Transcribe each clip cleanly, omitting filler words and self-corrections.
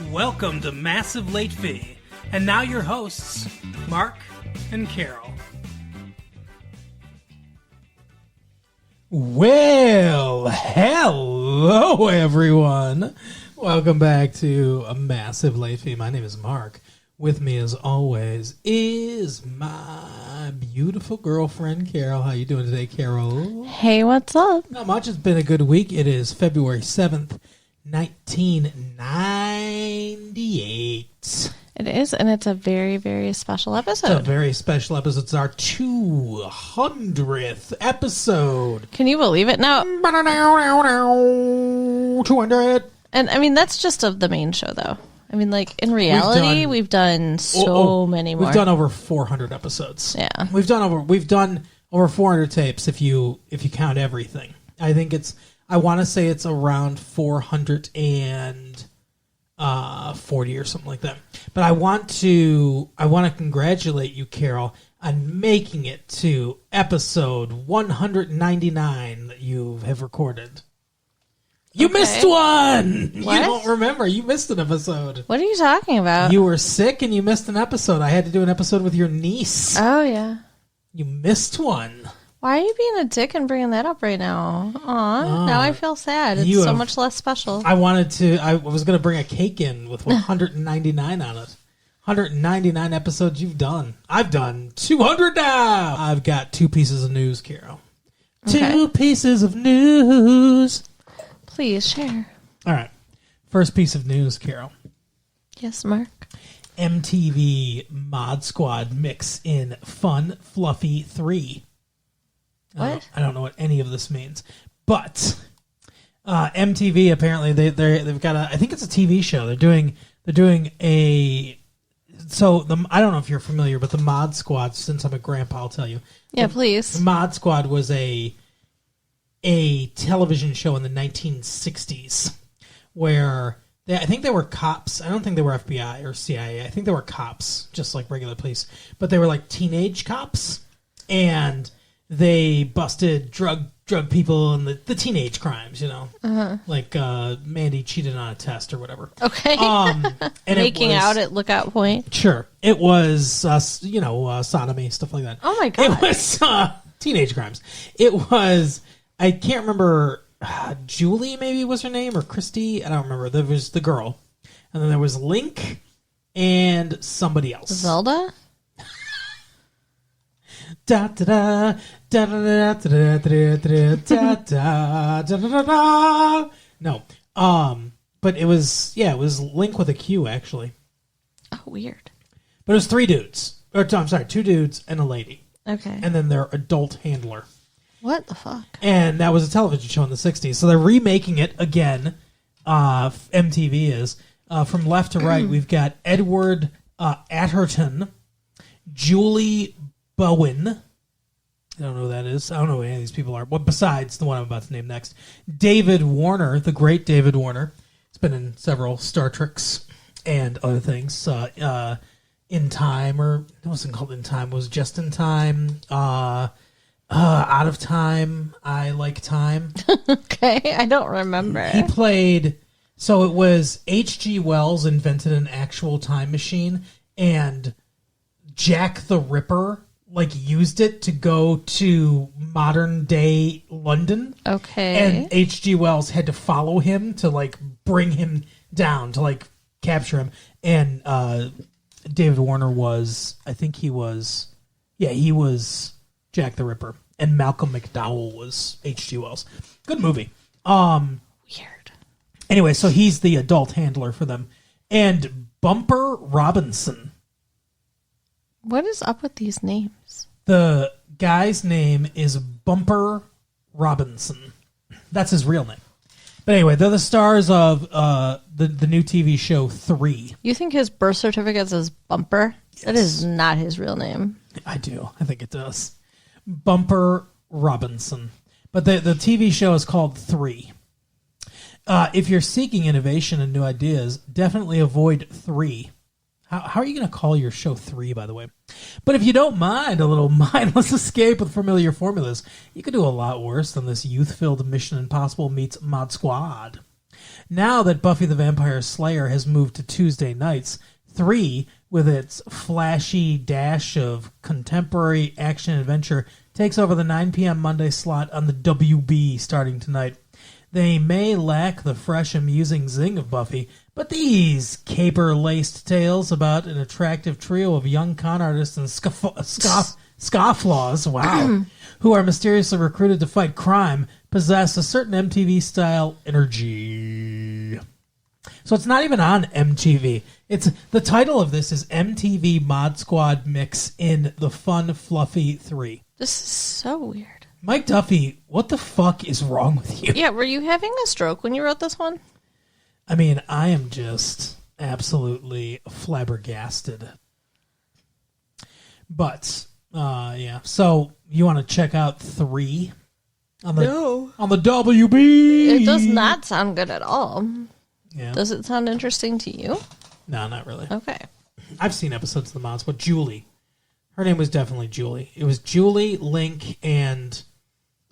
Welcome to Massive Late Fee. And now your hosts, Mark and Carol. Well, hello everyone. Welcome back to a Massive Late Fee. My name is Mark. With me as always is my beautiful girlfriend, Carol. How you doing today, Carol? Hey, what's up? Not much. It's been a good week. It is February 7th, 1998. It is, and it's a very, very special It's a episode. very special episode. It's our 200th episode. Can you believe it? Now, 200. and I mean, that's just of the main show, though. I mean, like, in reality, we've done so many more. We've done over 400 episodes. Yeah. We've done over 400 tapes if you count everything. I think I want to say it's around 440 or something like that. But I want to congratulate you, Carol, on making it to episode 199 that you have recorded. You missed one! What? You don't remember. You missed an episode. What are you talking about? You were sick and you missed an episode. I had to do an episode with your niece. Oh, yeah. You missed one. Why are you being a dick and bringing that up right now? Aw, now I feel sad. It's so much less special. I was going to bring a cake in with 199 on it. 199 episodes you've done. I've done 200 now. I've got two pieces of news, Carol. Okay. Two pieces of news. Please share. All right. First piece of news, Carol. Yes, Mark. MTV Mod Squad mix in Fun Fluffy 3. What? I don't know what any of this means, but MTV apparently they've got I think it's a TV show. They're doing a. So I don't know if you're familiar, but the Mod Squad. Since I'm a grandpa, I'll tell you. Yeah, The please. Mod Squad was a television show in the 1960s where I think they were cops. I don't think they were FBI or CIA. I think they were cops, just like regular police, but they were like teenage cops, and they busted drug people and the teenage crimes, like Mandy cheated on a test or whatever. Okay. And Making out at Lookout Point. Sure, it was sodomy, stuff like that. Oh, my God. It was teenage crimes. It was, I can't remember, Julie maybe was her name, or Christy. I don't remember. There was the girl, and then there was Link and somebody else. Zelda? Da da da da da da da da da da da da da. No, but it was Link with a Q actually. Oh, weird. But it was three dudes, two dudes and a lady, Okay. and then their adult handler. What the fuck? And that was a television show in the 60s. So they're remaking it again. MTV is. From left to right, we've got Edward Atherton, Julie Bowen. I don't know who that is. I don't know who any of these people are. Well, besides the one I'm about to name next. David Warner, the great David Warner. He's been in several Star Treks and other things. In Time, or it wasn't called In Time. It was Just in Time. Out of Time. I Like Time. Okay, I don't remember. He played. So it was H.G. Wells invented an actual time machine, and Jack the Ripper used it to go to modern day London. Okay. And H.G. Wells had to follow him to bring him down to capture him. And David Warner was, I think he was Jack the Ripper, and Malcolm McDowell was H.G. Wells. Good movie. Weird. Anyway, so he's the adult handler for them. And Bumper Robinson. What is up with these names? The guy's name is Bumper Robinson. That's his real name. But anyway, they're the stars of the new TV show 3. You think his birth certificate says Bumper? Yes. That is not his real name. I do. I think it does. Bumper Robinson. But the TV show is called 3. If you're seeking innovation and new ideas, definitely avoid 3. How are you going to call your show 3, by the way? But if you don't mind a little mindless escape with familiar formulas, you could do a lot worse than this youth-filled Mission Impossible meets Mod Squad. Now that Buffy the Vampire Slayer has moved to Tuesday nights, 3, with its flashy dash of contemporary action adventure, takes over the 9 p.m. Monday slot on the WB starting tonight. They may lack the fresh, amusing zing of Buffy, but these caper-laced tales about an attractive trio of young con artists and scofflaws, wow, who are mysteriously recruited to fight crime, possess a certain MTV-style energy. So it's not even on MTV. It's the title of this is MTV Mod Squad Mix in the Fun Fluffy 3. This is so weird. Mike Duffy, what the fuck is wrong with you? Yeah, were you having a stroke when you wrote this one? I mean, I am just absolutely flabbergasted. But, yeah. So, you want to check out 3? On the WB? It does not sound good at all. Yeah. Does it sound interesting to you? No, not really. Okay. I've seen episodes of the Mods, but Julie. Her name was definitely Julie. It was Julie, Link, and,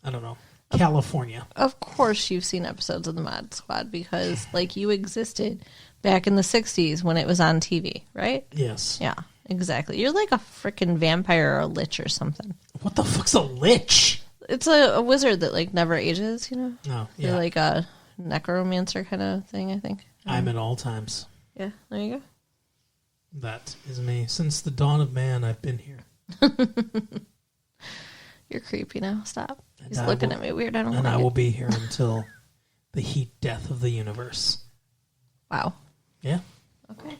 I don't know, California. Of course you've seen episodes of the Mod Squad because, like, you existed back in the 60s when it was on TV, right? Yes. Yeah, exactly. You're like a freaking vampire or a lich or something. What the fuck's a lich? It's a wizard that, like, never ages, you know? Oh, yeah. You're like a necromancer kind of thing, I think. I'm at all times. Yeah, there you go. That is me. Since the dawn of man, I've been here. You're creepy now. Stop. And He's I looking will- at me weird. I don't And like I it. will be here until the heat death of the universe. Wow. Yeah. Okay.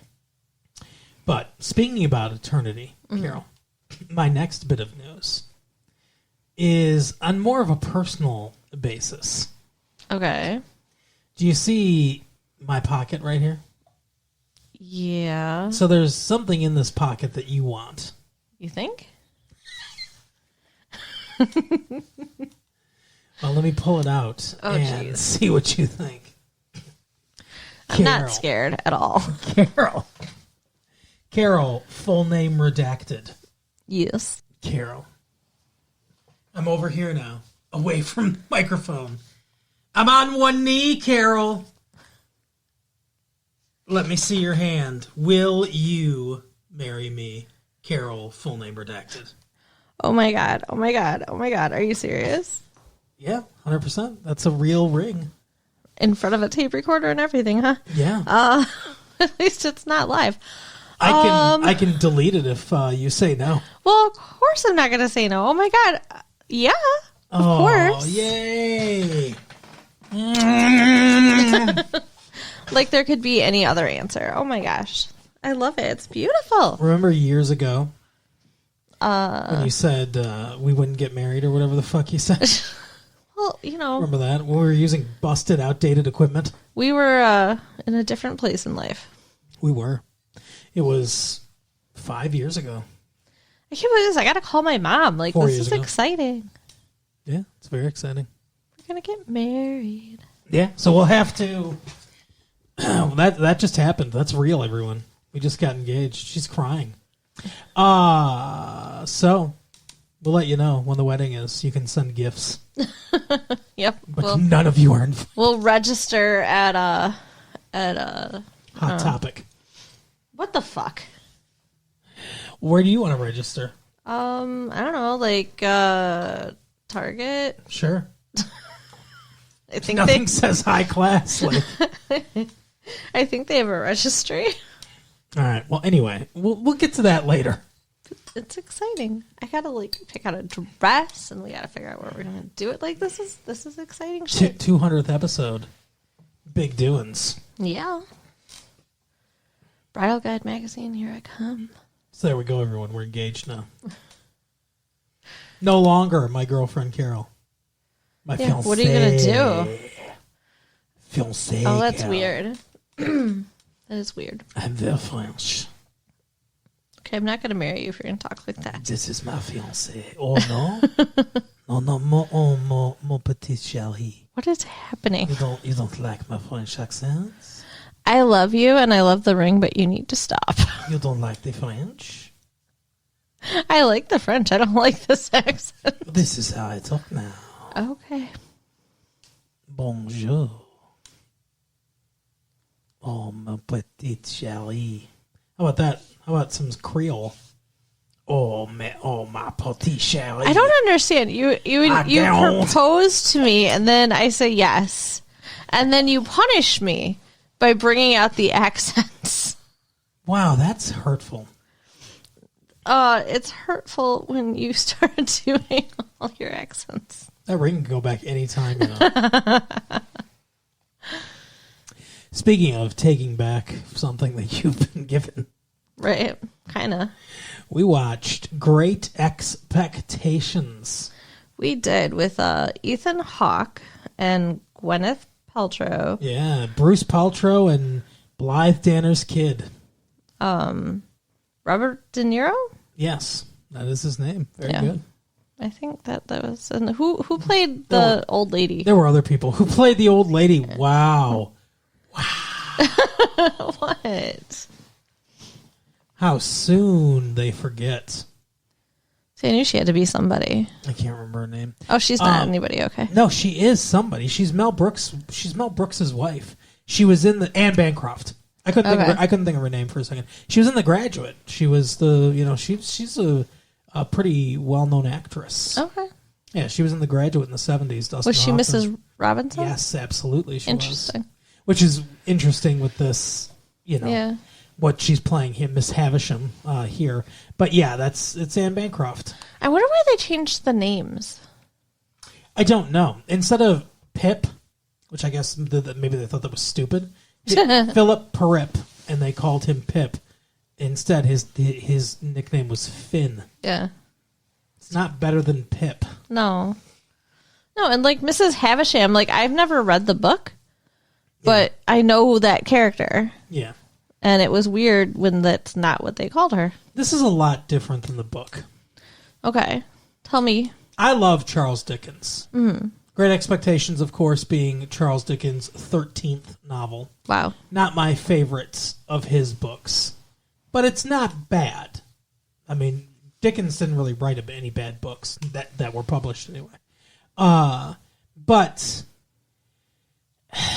But speaking about eternity, Carol, my next bit of news is on more of a personal basis. Okay. Do you see my pocket right here? Yeah. So there's something in this pocket that you want. You think? Well, let me pull it out and jeez. see what you think. I'm not scared at all. Carol, full name redacted. Yes. Carol. I'm over here now, away from the microphone. I'm on one knee, Carol. Let me see your hand. Will you marry me? Carol, full name redacted. Oh my god. Oh my god. Oh my god. Are you serious? Yeah, 100%. That's a real ring. In front of a tape recorder and everything, huh? Yeah. At least it's not live. I can delete it if you say no. Well, of course I'm not going to say no. Oh my god. Yeah. Of course. Yay. Like there could be any other answer. Oh my gosh. I love it. It's beautiful. Remember years ago when you said we wouldn't get married or whatever the fuck you said? Well, you know, Remember that? When we were using busted, outdated equipment? we were in a different place in life. We were. It was 5 years ago. I can't believe this. I got to call my mom. Like, 4 this years is ago. exciting. Yeah, it's very exciting. We're going to get married. Yeah, so we'll have to... that just happened. That's real, everyone. We just got engaged. She's crying. So we'll let you know when the wedding is. You can send gifts. Yep. But none of you are invited. We'll register at Hot topic. what the fuck? Where do you want to register? I don't know, like Target. Sure. I think Nothing says high class. Like. I think they have a registry. All right. Well, anyway, we'll get to that later. It's exciting. I gotta like pick out a dress, and we gotta figure out where we're gonna do it. Like this is exciting shit. 200th episode. Big doings. Yeah. Bridal Guide magazine, here I come. So there we go, everyone. We're engaged now. No longer my girlfriend Carol. My Yeah, fiancée. what are you gonna do? Fiancée. Oh, that's Carol. weird. That is weird. I'm very French. Okay, I'm not gonna marry you if you're gonna talk like that. This is my fiancée. Oh no, no, mon petit chéri. What is happening? You don't like my French accents? I love you and I love the ring, but you need to stop. You don't like the French? I like the French. I don't like this accent. This is how I talk now. Okay. Bonjour. Oh, ma petite chérie. How about that? How about some Creole? Oh, ma petite chérie. I don't understand. You propose to me, and then I say yes, and then you punish me by bringing out the accents. Wow, that's hurtful. It's hurtful when you start doing all your accents. That ring can go back anytime, you know. Speaking of taking back something that you've been given. Right, kind of. We watched Great Expectations. We did with Ethan Hawke and Gwyneth Paltrow. Yeah, Bruce Paltrow and Blythe Danner's kid. Robert De Niro? Yes, that is his name. Very good. I think that was... And who played the old lady? There were other people. Who played the old lady? Wow. What? How soon they forget. See, I knew she had to be somebody. I can't remember her name. Oh, she's not anybody, okay. No, she is somebody. She's Mel Brooks. She's Mel Brooks' wife. She was in the Anne Bancroft. I couldn't think of her name for a second. She was in The Graduate. She was she's a pretty well-known actress. Okay. Yeah, she was in The Graduate in the 70s. Dustin Was she Hoffman. Mrs. Robinson? Yes, absolutely. She Interesting. was. Which is interesting with this, what she's playing here, Miss Havisham here. But yeah, it's Anne Bancroft. I wonder why they changed the names. I don't know. Instead of Pip, which I guess maybe they thought that was stupid, Philip Perrip, and they called him Pip. Instead, his nickname was Finn. Yeah. It's not better than Pip. No, and like Mrs. Havisham, like I've never read the book, but I know that character. Yeah. And it was weird when that's not what they called her. This is a lot different than the book. Okay. Tell me. I love Charles Dickens. Mm-hmm. Great Expectations, of course, being Charles Dickens' 13th novel. Wow. Not my favorite of his books, but it's not bad. I mean, Dickens didn't really write any bad books that were published anyway. But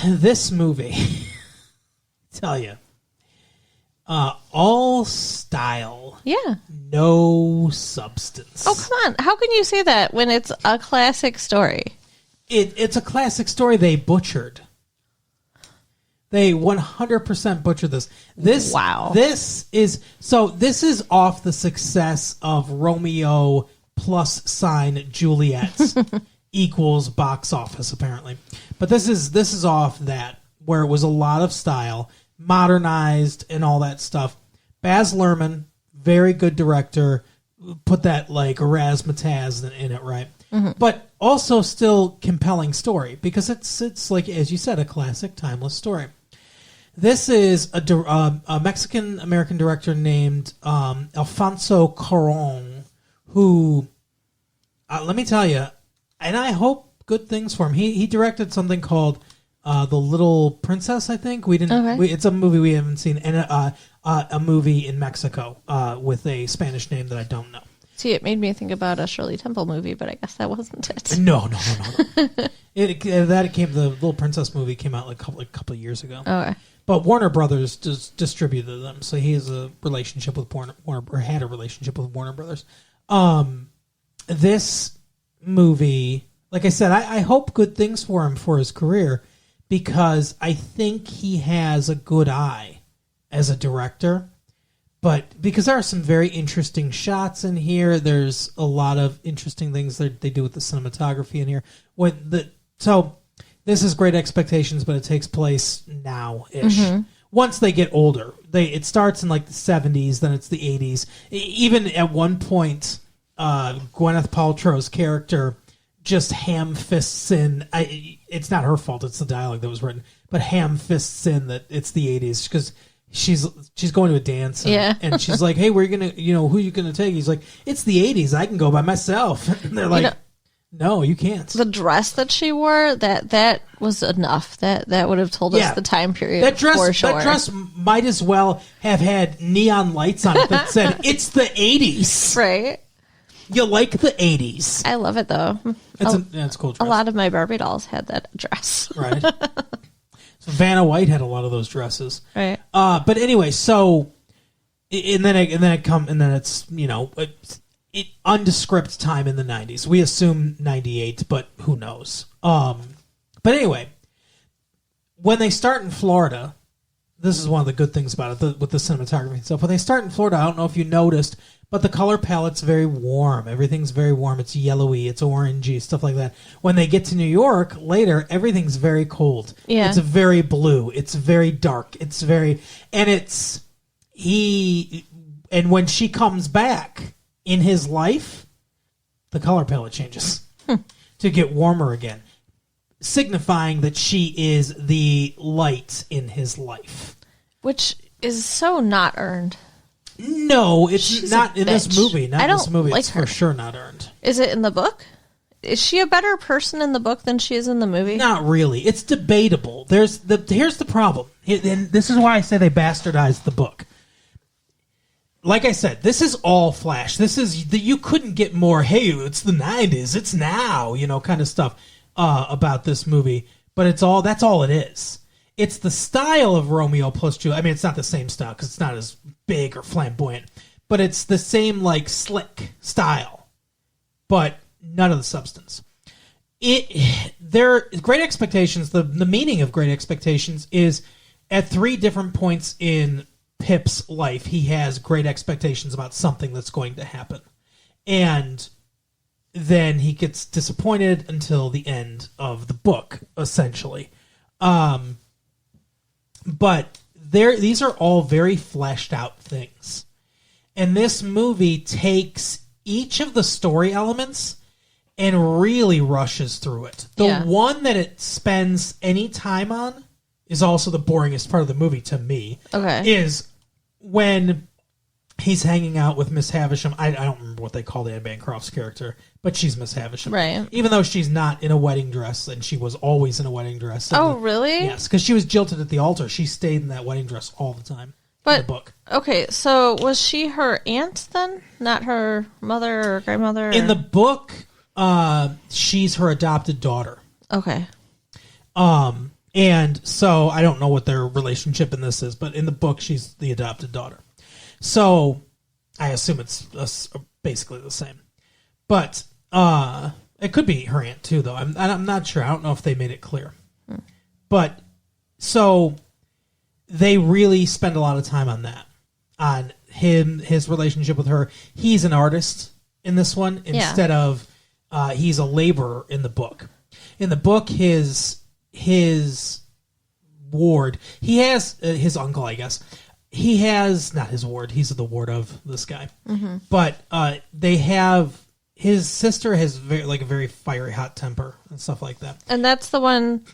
this movie, tell you, all style, Yeah. no substance. Oh, come on. How can you say that when it's a classic story? It's a classic story they butchered. They 100% butchered this. Wow. This is off the success of Romeo plus sign Juliet equals box office, apparently. But this is off that, where it was a lot of style, modernized and all that stuff. Baz Luhrmann, very good director, put that like razzmatazz in it, right? Mm-hmm. But also still compelling story, because it's like, as you said, a classic, timeless story. This is a Mexican-American director named Alfonso Cuarón, who, let me tell you, and I hope good things for him. He directed something called The Little Princess, I think. It's a movie we haven't seen, and a movie in Mexico with a Spanish name that I don't know. See, it made me think about a Shirley Temple movie, but I guess that wasn't it. No. The Little Princess movie came out like a couple of years ago. Okay. But Warner Brothers distributed them, so he has a relationship with Warner, or had a relationship with Warner Brothers. This movie, like I said, I hope good things for him for his career, because I think he has a good eye as a director. But because there are some very interesting shots in here, there's a lot of interesting things that they do with the cinematography in here. So this is Great Expectations, but it takes place now-ish. Mm-hmm. Once they get older, it starts in like the 70s, then it's the 80s. Even at one point, Gwyneth Paltrow's character just ham-fists in. It's not her fault; it's the dialogue that was written. But ham-fists in that it's the 80s because she's going to a dance, and she's like, "Hey, who are you gonna take?" He's like, "It's the 80s. I can go by myself." And they're like, "No, you can't." The dress that she wore, that was enough. That would have told us the time period. That dress, for sure. That dress might as well have had neon lights on it that said, "It's the 80s." Right. You like the 80s. I love it though. It's a cool dress. A lot of my Barbie dolls had that dress. Right. Vanna White had a lot of those dresses. Right. But anyway, so and then it's it undescript time in the 90s. We assume 98, but who knows? But anyway, when they start in Florida, this is one of the good things about it with the cinematography and stuff. When they start in Florida, I don't know if you noticed, but the color palette's very warm. Everything's very warm. It's yellowy, it's orangey, stuff like that. When they get to New York later, everything's very cold. Yeah. It's very blue. It's very dark. It's very... And And when she comes back in his life, the color palette changes to get warmer again, signifying that she is the light in his life. Which is so not earned. No, it's She's not a in this bitch. movie. Not I in this don't movie. like It's her. for sure not earned. Is it in the book? Is she a better person in the book than she is in the movie? Not really. It's debatable. Here's the problem. And this is why I say they bastardized the book. Like I said, this is all Flash. You couldn't get more, hey, it's the 90s, it's now, kind of stuff about this movie. But that's all it is. It's the style of Romeo plus Juliet. I mean, it's not the same style because it's not as big or flamboyant. But it's the same, slick style. But none of the substance. Great Expectations, the meaning of Great Expectations is at 3 different points in Pip's life, he has great expectations about something that's going to happen. And then he gets disappointed until the end of the book, essentially. But these are all very fleshed out things. And this movie takes each of the story elements and really rushes through it. The one that it spends any time on is also the boringest part of the movie to me. Okay. Is when he's hanging out with Miss Havisham. I don't remember what they call Anne Bancroft's character, but she's Miss Havisham. Right. Even though she's not in a wedding dress, and she was always in a wedding dress. Really? Yes, because she was jilted at the altar. She stayed in that wedding dress all the time in the book. Okay, so was she her aunt then? Not her mother or grandmother? In the book, she's her adopted daughter. Okay. And so I don't know what their relationship in this is, but in the book, she's the adopted daughter. So I assume it's basically the same. But it could be her aunt too, though. I'm not sure. I don't know if they made it clear. But so they really spend a lot of time on that, on his relationship with her. He's an artist in this one instead of he's a laborer in the book. In the book, his ward, he has his uncle, I guess. He has not his ward. He's the ward of this guy. Mm-hmm. But they have his sister has a very fiery hot temper and stuff like that. And that's the one,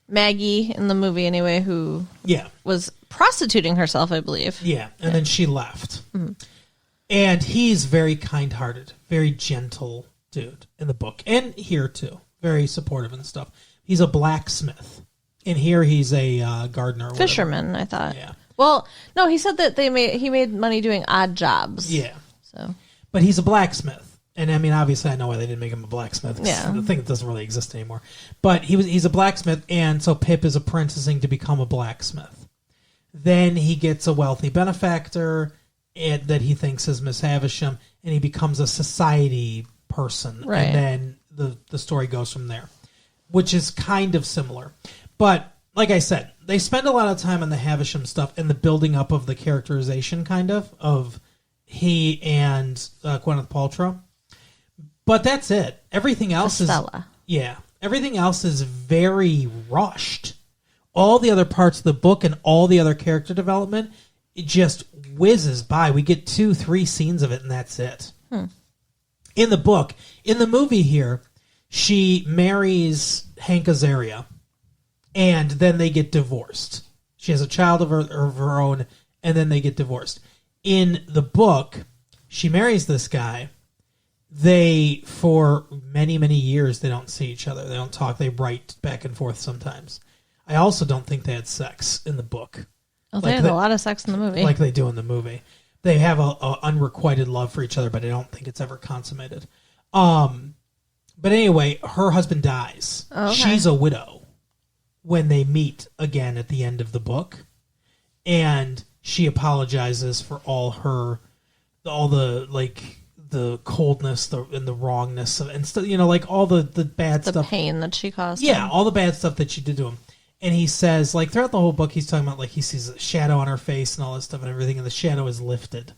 Maggie in the movie anyway, who was prostituting herself, I believe. Yeah, and then she left. Mm-hmm. And he's very kind-hearted, very gentle dude in the book, and here too, very supportive and stuff. He's a blacksmith. In here, he's a gardener. Or fisherman, whatever. I thought. Yeah. Well, no, he said that he made money doing odd jobs. Yeah. So, but he's a blacksmith, and I mean, obviously, I know why they didn't make him a blacksmith. Yeah. The thing that doesn't really exist anymore. But he's a blacksmith, and so Pip is apprenticing to become a blacksmith. Then he gets a wealthy benefactor that he thinks is Miss Havisham, and he becomes a society person, right. And then the story goes from there, which is kind of similar. But like I said, they spend a lot of time on the Havisham stuff and the building up of the characterization, kind of he and Gwyneth Paltrow. But that's it. Everything else Estella. Everything else is very rushed. All the other parts of the book and all the other character development, it just whizzes by. We get 2-3 scenes of it, and that's it. In the book, in the movie here, she marries Hank Azaria, and then they get divorced. She has a child of her own, and then they get divorced. In the book, she marries this guy. They, for many, many years, they don't see each other. They don't talk. They write back and forth sometimes. I also don't think they had sex in the book. Oh, they had a lot of sex in the movie. Like they do in the movie. They have a unrequited love for each other, but I don't think it's ever consummated. But anyway, her husband dies. Oh, okay. She's a widow when they meet again at the end of the book, and she apologizes for all the like the coldness and the wrongness and stuff, like all the bad The stuff, pain that she caused. yeah, him. all the bad stuff that she did to him. And he says, like, throughout the whole book, he's talking about, like, he sees a shadow on her face and all this stuff and everything, and the shadow is lifted.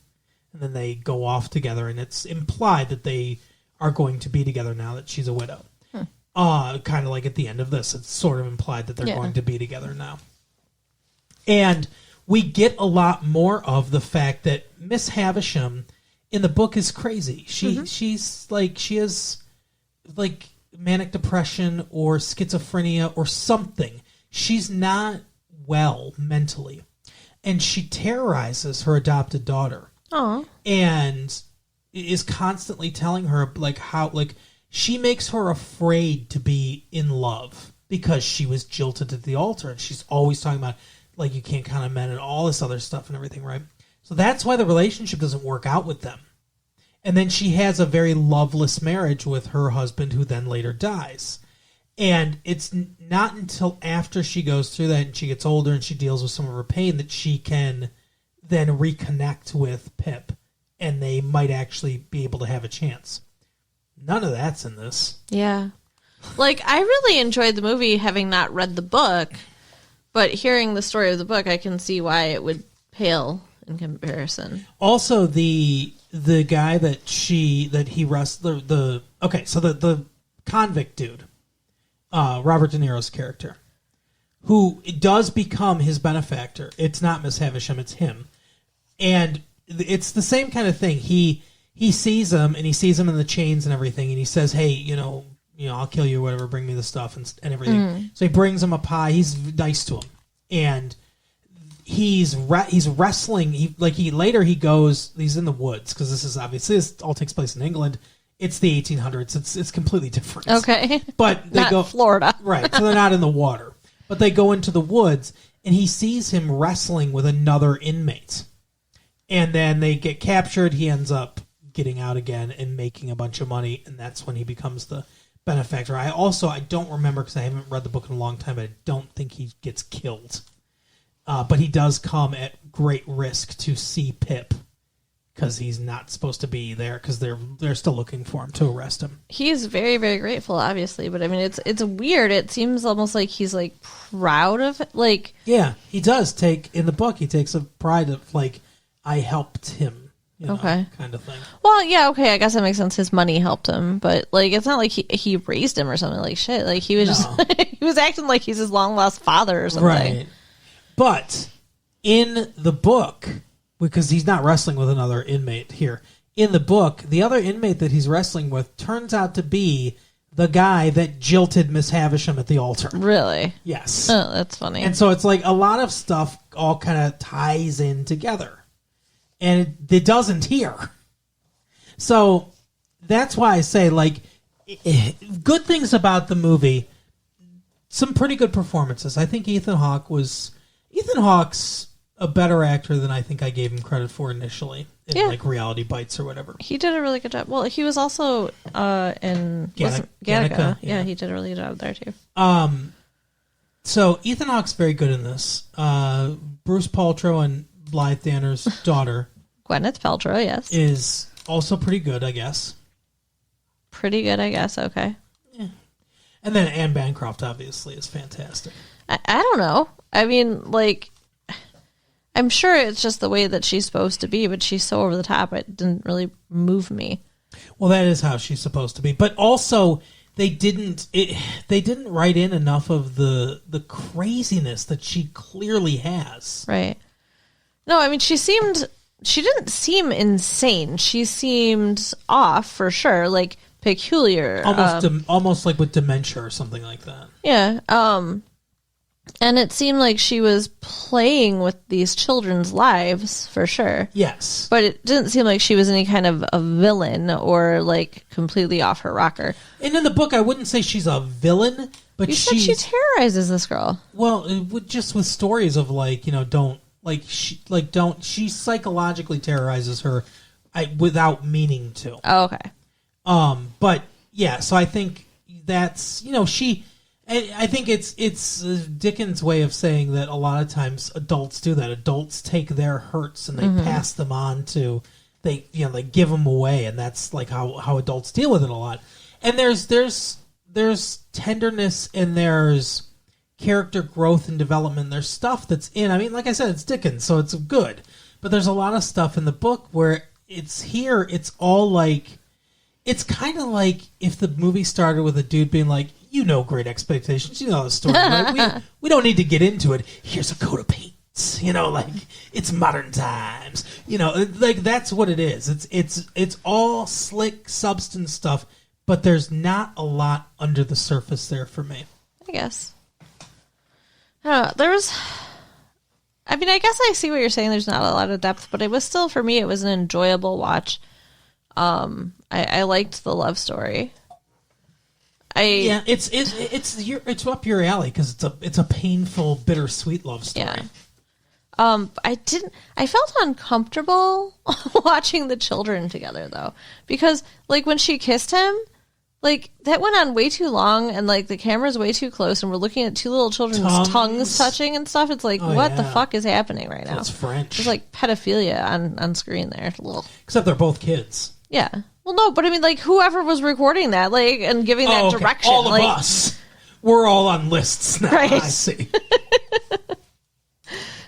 And then they go off together, and it's implied that they are going to be together now that she's a widow. Kind of like at the end of this, it's sort of implied that they're going to be together now. And we get a lot more of the fact that Miss Havisham in the book is crazy. She's like, she has, like, manic depression or schizophrenia or something. She's not well mentally, and she terrorizes her adopted daughter. Oh, And is constantly telling her like how like she makes her afraid to be in love because she was jilted at the altar, and she's always talking about like you can't count on men and all this other stuff and everything, right? So that's why the relationship doesn't work out with them. And then she has a very loveless marriage with her husband, who then later dies. And it's not until after she goes through that and she gets older and she deals with some of her pain that she can then reconnect with Pip, and they might actually be able to have a chance. None of that's in this. yeah. Like, I really enjoyed the movie, having not read the book, but hearing the story of the book, I can see why it would pale in comparison. Also, the guy the convict dude, Robert De Niro's character, who does become his benefactor. It's not Miss Havisham, it's him. And it's the same kind of thing. He sees him, and he sees him in the chains and everything, and he says, hey, I'll kill you or whatever, bring me the stuff and everything. So he brings him a pie. He's nice to him. And he's wrestling. He's in the woods, because this all takes place in England. It's the 1800s. It's completely different. Okay. But they Not go Florida. Right. So they're not in the water. But they go into the woods, and he sees him wrestling with another inmate. And then they get captured. He ends up getting out again and making a bunch of money, and that's when he becomes the benefactor. I don't remember, because I haven't read the book in a long time, but I don't think he gets killed. But he does come at great risk to see Pip, because he's not supposed to be there, because they're still looking for him to arrest him. He's very, very grateful, obviously, but I mean, it's weird. It seems almost like he's like proud of it. Like, yeah, he does in the book. He takes a pride of like, I helped him, Okay. kind of thing. well, yeah, okay, I guess that makes sense. His money helped him, but like, it's not like he raised him or something. Like, shit, like he was just he was acting like he's his long lost father or something. Right. But in the book, because he's not wrestling with another inmate here, in the book, the other inmate that he's wrestling with turns out to be the guy that jilted Miss Havisham at the altar. Really? Yes. Oh, that's funny. And so it's like a lot of stuff all kind of ties in together. And it doesn't here. So that's why I say, like, good things about the movie, some pretty good performances. I think Ethan Hawke's a better actor than I think I gave him credit for initially in like Reality Bites or whatever. He did a really good job. Well, he was also in Gattaca. Yeah, he did a really good job there too. So Ethan Hawke's very good in this. Bruce Paltrow and Blythe Danner's daughter Gwyneth Paltrow, yes. is also pretty good, I guess. Pretty good, I guess. Okay. And then Anne Bancroft, obviously, is fantastic. I don't know. I mean, like, I'm sure it's just the way that she's supposed to be, but she's so over the top, it didn't really move me. Well, that is how she's supposed to be. But also, they didn't write in enough of the craziness that she clearly has. Right. No, I mean, she didn't seem insane. She seemed off, for sure, like peculiar. Almost like with dementia or something like that. Yeah. And it seemed like she was playing with these children's lives, for sure. Yes. But it didn't seem like she was any kind of a villain or like completely off her rocker. And in the book, I wouldn't say she's a villain, but You said she terrorizes this girl. Well, just with stories of like, she psychologically terrorizes her without meaning to. Oh, okay. But yeah, so I think that's, And I think it's Dickens' way of saying that a lot of times adults do that. Adults take their hurts and they pass them on to they give them away, and that's like how adults deal with it a lot. And there's tenderness and there's character growth and development. There's stuff that's in. I mean, like I said, it's Dickens, so it's good. But there's a lot of stuff in the book where it's all like, it's kind of like if the movie started with a dude being like, Great Expectations, you know the story, right? we don't need to get into it. Here's a coat of paint, like it's modern times, like that's what it is. It's all slick substance stuff, but there's not a lot under the surface there for me. I guess. I don't know. I guess I see what you're saying. There's not a lot of depth, but it was still, for me, it was an enjoyable watch. I liked the love story. It's up your alley because it's a painful, bittersweet love story. Yeah. I felt uncomfortable watching the children together though, because like when she kissed him, like that went on way too long, and like the camera's way too close, and we're looking at two little children's tongues touching and stuff. It's like, what the fuck is happening right now? It's French. It's like pedophilia on screen there. Except they're both kids. Yeah. Well, no, but I mean, like whoever was recording that, like, and giving that direction, all of us, we're all on lists now. Right. I see.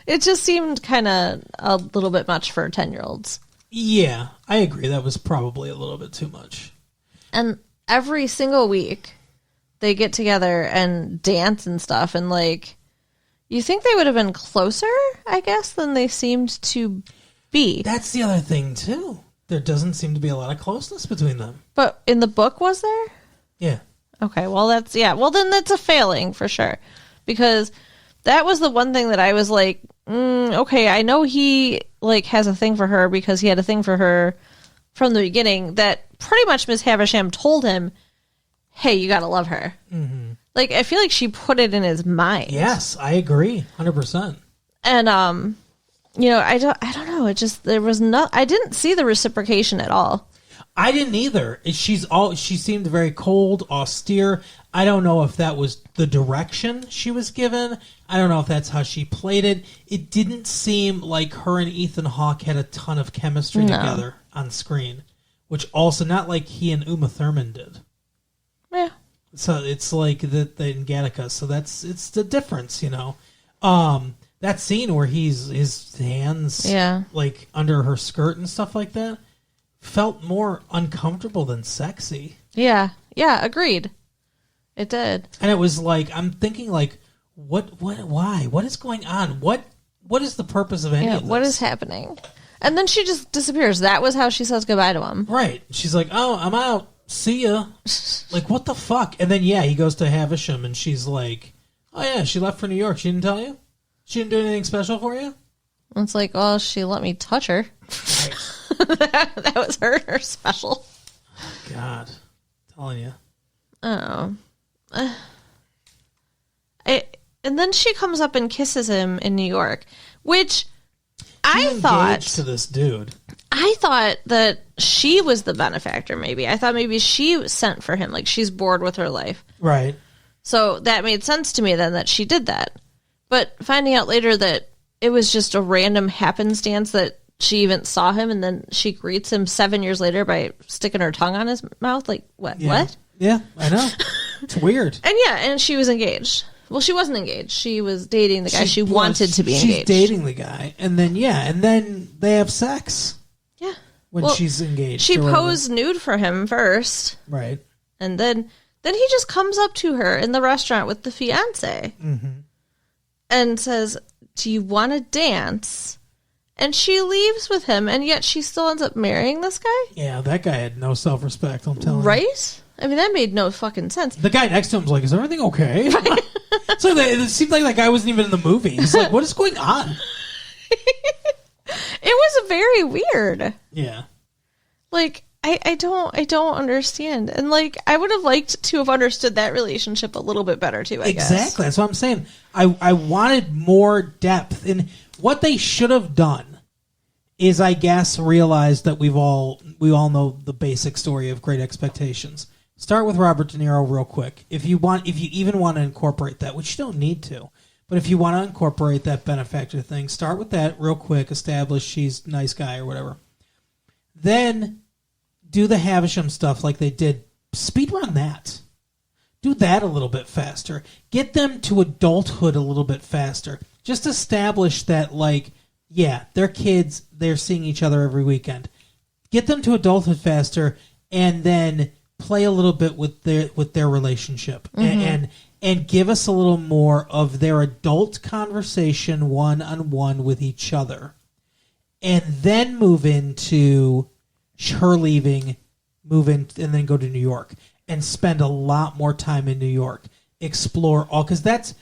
It just seemed kind of a little bit much for 10-year-olds. Yeah, I agree. That was probably a little bit too much. And every single week, they get together and dance and stuff, and like, you think they would have been closer, I guess, than they seemed to be. That's the other thing too. There doesn't seem to be a lot of closeness between them. But in the book, was there? Yeah. Okay, well, well, then that's a failing for sure. Because that was the one thing that I was like, okay, I know he like has a thing for her because he had a thing for her from the beginning, that pretty much Miss Havisham told him, hey, you gotta love her. Mm-hmm. Like, I feel like she put it in his mind. Yes, I agree, 100%. And, I don't know. It just, I didn't see the reciprocation at all. I didn't either. She seemed very cold, austere. I don't know if that was the direction she was given. I don't know if that's how she played it. It didn't seem like her and Ethan Hawke had a ton of chemistry together on screen, which also not like he and Uma Thurman did. Yeah. So it's like the in Gattaca. So it's the difference, that scene where his hands like under her skirt and stuff like that felt more uncomfortable than sexy. Yeah, agreed. It did. And it was like, I'm thinking like, why? What is going on? What is the purpose of any of this? What is happening? And then she just disappears. That was how she says goodbye to him. Right. She's like, oh, I'm out. See ya. Like, what the fuck? And then, he goes to Havisham and she's like, oh yeah, she left for New York. She didn't tell you? She didn't do anything special for you? It's like, well, she let me touch her. Right. that was her special. God. I'm telling you. Oh. And then she comes up and kisses him in New York, which I thought to this dude. I thought that she was the benefactor. Maybe I thought maybe she sent for him, like she's bored with her life, right? So that made sense to me then that she did that. But finding out later that it was just a random happenstance that she even saw him, and then she greets him 7 years later by sticking her tongue on his mouth. Like what? Yeah. What? Yeah, I know. It's weird. And she was engaged. Well, she wasn't engaged. She was dating the guy she wanted to be engaged. She's dating the guy, and then they have sex. Yeah. When she's engaged. She posed nude for him first. Right. And then he just comes up to her in the restaurant with the fiance. Mm-hmm. And says, do you want to dance? And she leaves with him, and yet she still ends up marrying this guy? Yeah, that guy had no self-respect, I'm telling you. Right? I mean, that made no fucking sense. The guy next to him's like, is everything okay? So it seemed like that guy wasn't even in the movie. He's like, what is going on? It was very weird. Yeah. Like, I don't understand. And like, I would have liked to have understood that relationship a little bit better too, I guess. Exactly. That's what I'm saying. I wanted more depth. And what they should have done is, I guess, realize that we all know the basic story of Great Expectations. Start with Robert De Niro real quick. If you even want to incorporate that, which you don't need to, but if you want to incorporate that benefactor thing, start with that real quick, establish she's a nice guy or whatever. Then do the Havisham stuff like they did. Speedrun that. Do that a little bit faster. Get them to adulthood a little bit faster. Just establish that, like, yeah, they're kids, they're seeing each other every weekend. Get them to adulthood faster, and then play a little bit with their relationship, and give us a little more of their adult conversation one-on-one with each other, and then move into her leaving, and then go to New York and spend a lot more time in New York, explore all, because that's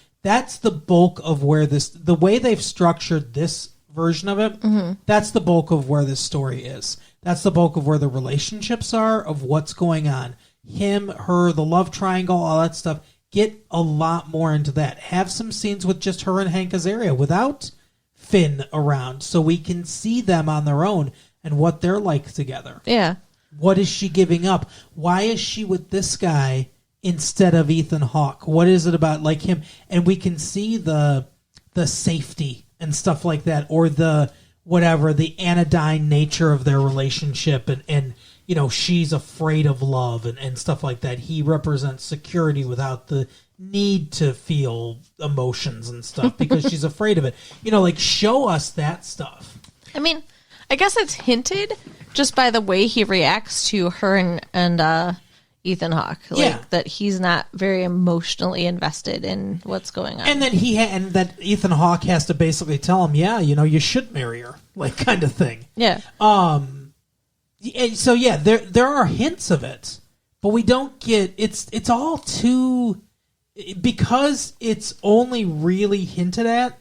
the bulk of where the way they've structured this version of it, that's the bulk of where this story is. That's the bulk of where the relationships are, of what's going on. Him, her, the love triangle, all that stuff. Get a lot more into that. Have some scenes with just her and Hank Azaria without Finn around, so we can see them on their own and what they're like together. Yeah. What is she giving up? Why is she with this guy instead of Ethan Hawke? What is it about like him? And we can see the safety and stuff like that, or the whatever, the anodyne nature of their relationship, and you know, she's afraid of love and stuff like that. He represents security without the need to feel emotions and stuff because she's afraid of it. You know, like, show us that stuff. I mean, I guess it's hinted just by the way he reacts to her and Ethan Hawke, like that he's not very emotionally invested in what's going on, and then and that Ethan Hawke has to basically tell him, yeah, you know, you should marry her, like, kind of thing. Yeah. So yeah, there are hints of it, but we don't get it's all too, because it's only really hinted at.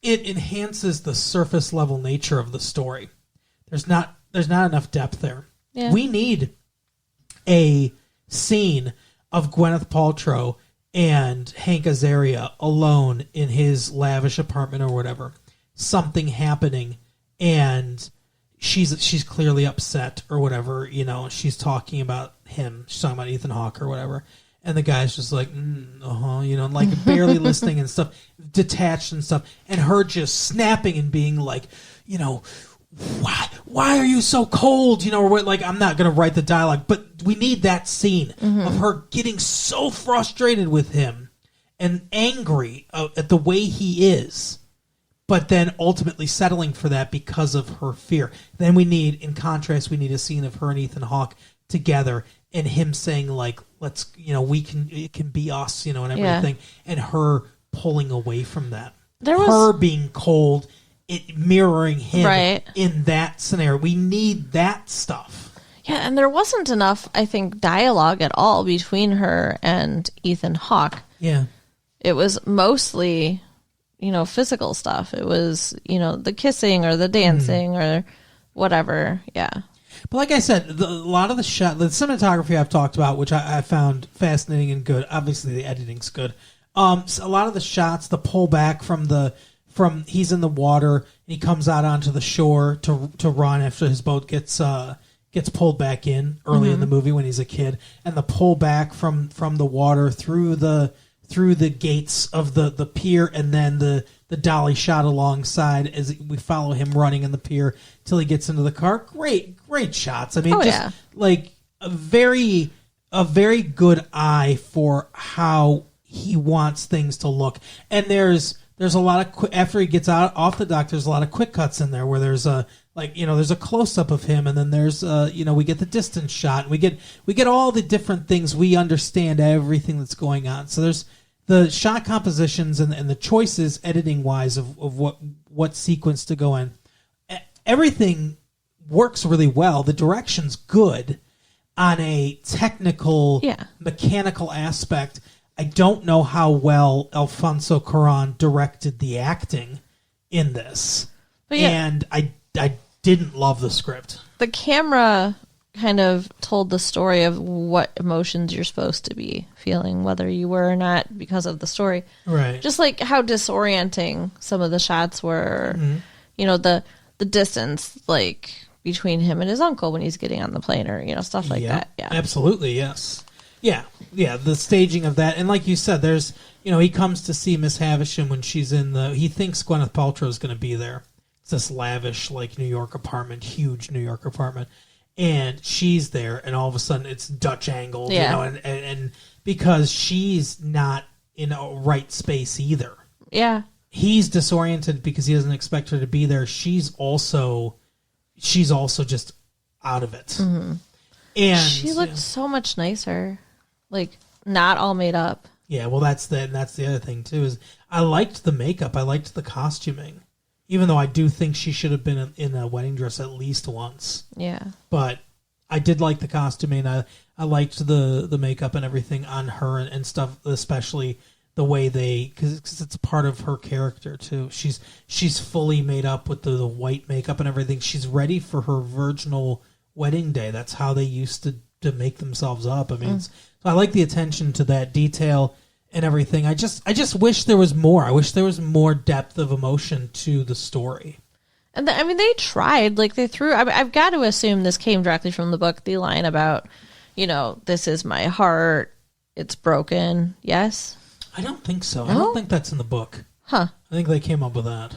It enhances the surface level nature of the story. There's not enough depth there. Yeah. We need a scene of Gwyneth Paltrow and Hank Azaria alone in his lavish apartment or whatever. Something happening, and she's clearly upset or whatever. You know, she's talking about him. She's talking about Ethan Hawke or whatever. And the guy's just like, you know, like barely listening and stuff, detached and stuff. And her just snapping and being like, you know, why are you so cold? You know, or what, like, I'm not going to write the dialogue, but we need that scene of her getting so frustrated with him and angry at the way he is, but then ultimately settling for that because of her fear. Then in contrast, we need a scene of her and Ethan Hawke together, and him saying, like, let's, you know, it can be us, you know, and everything, and her pulling away from that. Her being cold, it mirroring him in that scenario. We need that stuff. Yeah, and there wasn't enough, I think, dialogue at all between her and Ethan Hawke. Yeah. It was mostly, you know, physical stuff. It was, you know, the kissing or the dancing or whatever. Yeah. But like I said, a lot of the cinematography I've talked about, which I found fascinating and good. Obviously, the editing's good. So a lot of the shots, the pullback from he's in the water and he comes out onto the shore to run after his boat gets pulled back in early in the movie when he's a kid, and the pullback from the water through the gates of the pier, and then the dolly shot alongside as we follow him running in the pier till he gets into the car. Great shots. I mean, like a very good eye for how he wants things to look. And there's a lot of after he gets off the dock, there's a lot of quick cuts in there where there's a, like, you know, there's a close up of him, and then there's you know, we get the distance shot, and we get all the different things. We understand everything that's going on. So there's the shot compositions and the choices editing wise of what sequence to go in. Everything works really well. The direction's good on a technical, mechanical aspect. I don't know how well Alfonso Cuarón directed the acting in this, and I didn't love the script. The camera kind of told the story of what emotions you're supposed to be feeling, whether you were or not, because of the story. Right. Just like how disorienting some of the shots were. You know, the distance, like between him and his uncle when he's getting on the plane, or stuff like that. Yeah, absolutely, yes. Yeah, the staging of that, and like you said, there's he comes to see Miss Havisham when she's he thinks Gwyneth Paltrow is going to be there. It's this lavish, like, New York apartment, huge New York apartment, and she's there, and all of a sudden it's Dutch angled, and because she's not in a right space either. Yeah, he's disoriented because he doesn't expect her to be there. She's also just out of it, and she looked so much nicer, like not all made up. Yeah, well, that's the other thing too. Is I liked the makeup, I liked the costuming, even though I do think she should have been in a wedding dress at least once. Yeah, but I did like the costuming. I liked the makeup and everything on her and stuff, especially the way because it's part of her character too. She's fully made up with the white makeup and everything. She's ready for her virginal wedding day. That's how they used to make themselves up. I mean, so I like the attention to that detail and everything. I just wish there was more. I wish there was more depth of emotion to the story. And they tried. Like, they threw. I've got to assume this came directly from the book. The line about, this is my heart, it's broken. Yes. I don't think so. No? I don't think that's in the book. Huh. I think they came up with that.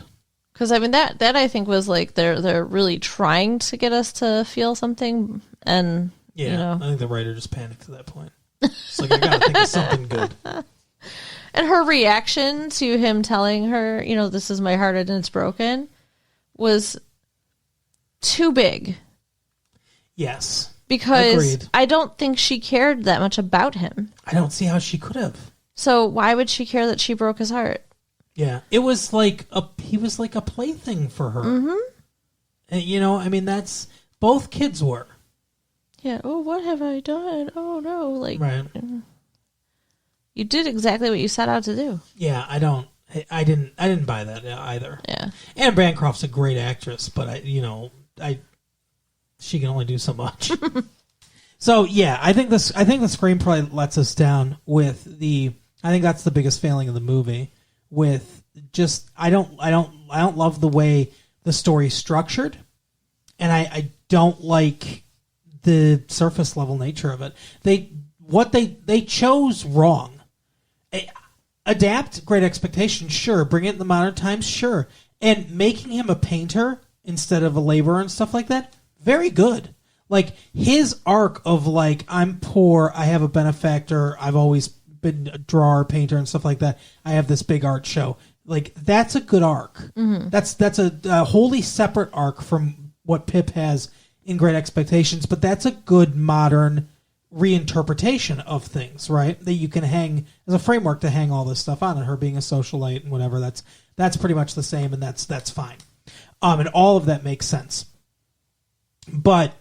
Because that I think was like they're really trying to get us to feel something, and I think the writer just panicked at that point. It's like, I gotta think of something good. And her reaction to him telling her, this is my heart and it's broken, was too big. Yes. Because agreed. I don't think she cared that much about him. I don't see how she could have. So why would she care that she broke his heart? Yeah, it was like he was like a plaything for her. Mm-hmm. And that's both kids were. Yeah. Oh, what have I done? Oh no! Like, right. You did exactly what you set out to do. Yeah, I didn't buy that either. Yeah. Anne Bancroft's a great actress, but she can only do so much. So yeah, I think the screenplay lets us down with I think that's the biggest failing of the movie. With just I don't love the way the story's structured, and I don't like the surface level nature of it. They chose wrong. Adapt Great Expectations, sure. Bring it in the modern times, sure. And making him a painter instead of a laborer and stuff like that, very good. Like, his arc of, like, I'm poor, I have a benefactor, I've always been a drawer, painter, and stuff like that. I have this big art show. Like, that's a good arc. Mm-hmm. That's a wholly separate arc from what Pip has in Great Expectations, but that's a good modern reinterpretation of things, right? That you can hang as a framework to hang all this stuff on, and her being a socialite and whatever. That's pretty much the same, and that's fine. And all of that makes sense. But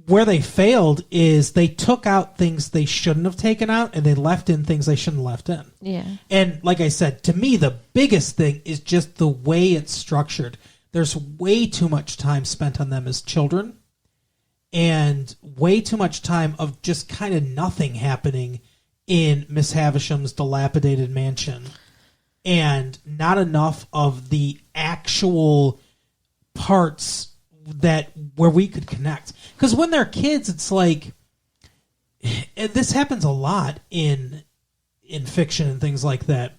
where they failed is they took out things they shouldn't have taken out, and they left in things they shouldn't have left in. Yeah. And like I said, to me, the biggest thing is just the way it's structured. There's way too much time spent on them as children, and way too much time of just kind of nothing happening in Miss Havisham's dilapidated mansion, and not enough of the actual parts where we could connect. Because when they're kids, it's like, this happens a lot in fiction and things like that.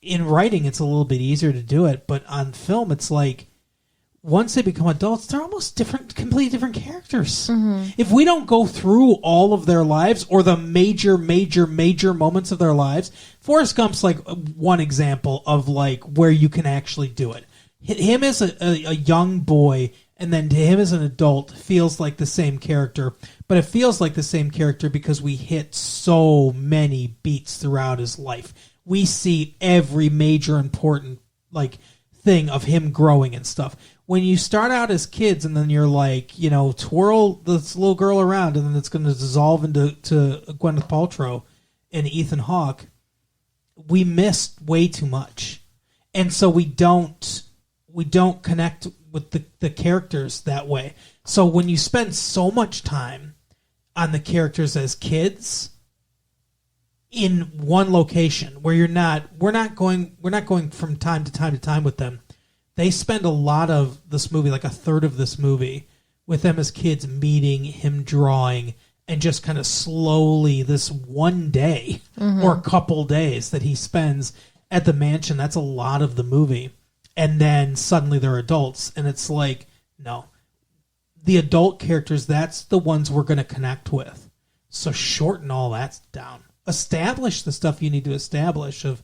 In writing, it's a little bit easier to do it, but on film, it's like, once they become adults, they're almost completely different characters. Mm-hmm. If we don't go through all of their lives, or the major moments of their lives, Forrest Gump's like one example of like where you can actually do it. Him as a young boy, and then to him as an adult, feels like the same character, but it feels like the same character because we hit so many beats throughout his life. We see every major important like thing of him growing and stuff. When you start out as kids and then you're like, twirl this little girl around and then it's going to dissolve into Gwyneth Paltrow and Ethan Hawke, we missed way too much. And so we don't connect with the characters that way. So when you spend so much time on the characters as kids in one location where we're not going from time to time with them, they spend a lot of this movie, like a third of this movie, with them as kids meeting, him drawing, and just kind of slowly this one day or a couple days that he spends at the mansion. That's a lot of the movie. And then suddenly they're adults, and it's like, no. The adult characters, that's the ones we're going to connect with. So shorten all that down. Establish the stuff you need to establish of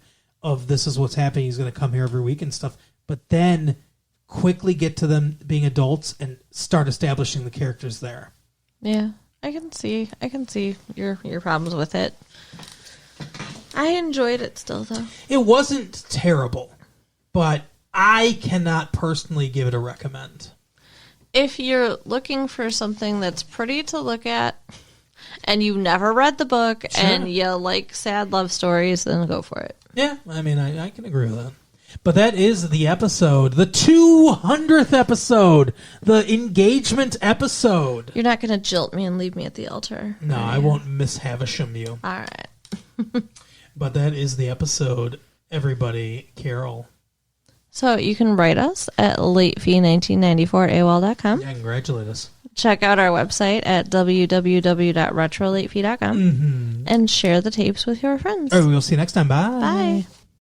this is what's happening. He's going to come here every week and stuff. But then quickly get to them being adults and start establishing the characters there. Yeah, I can see your problems with it. I enjoyed it still, though. It wasn't terrible, but I cannot personally give it a recommend. If you're looking for something that's pretty to look at and you never read the book and you like sad love stories, then go for it. Yeah, I mean, I can agree with that. But that is the episode, the 200th episode, the engagement episode. You're not going to jilt me and leave me at the altar. No, I won't Miss Havisham you. All right. But that is the episode, everybody. Carol. So you can write us at latefee1994@AOL.com. Yeah, congratulate us. Check out our website at www.retrolatefee.com and share the tapes with your friends. All right, we'll see you next time. Bye. Bye.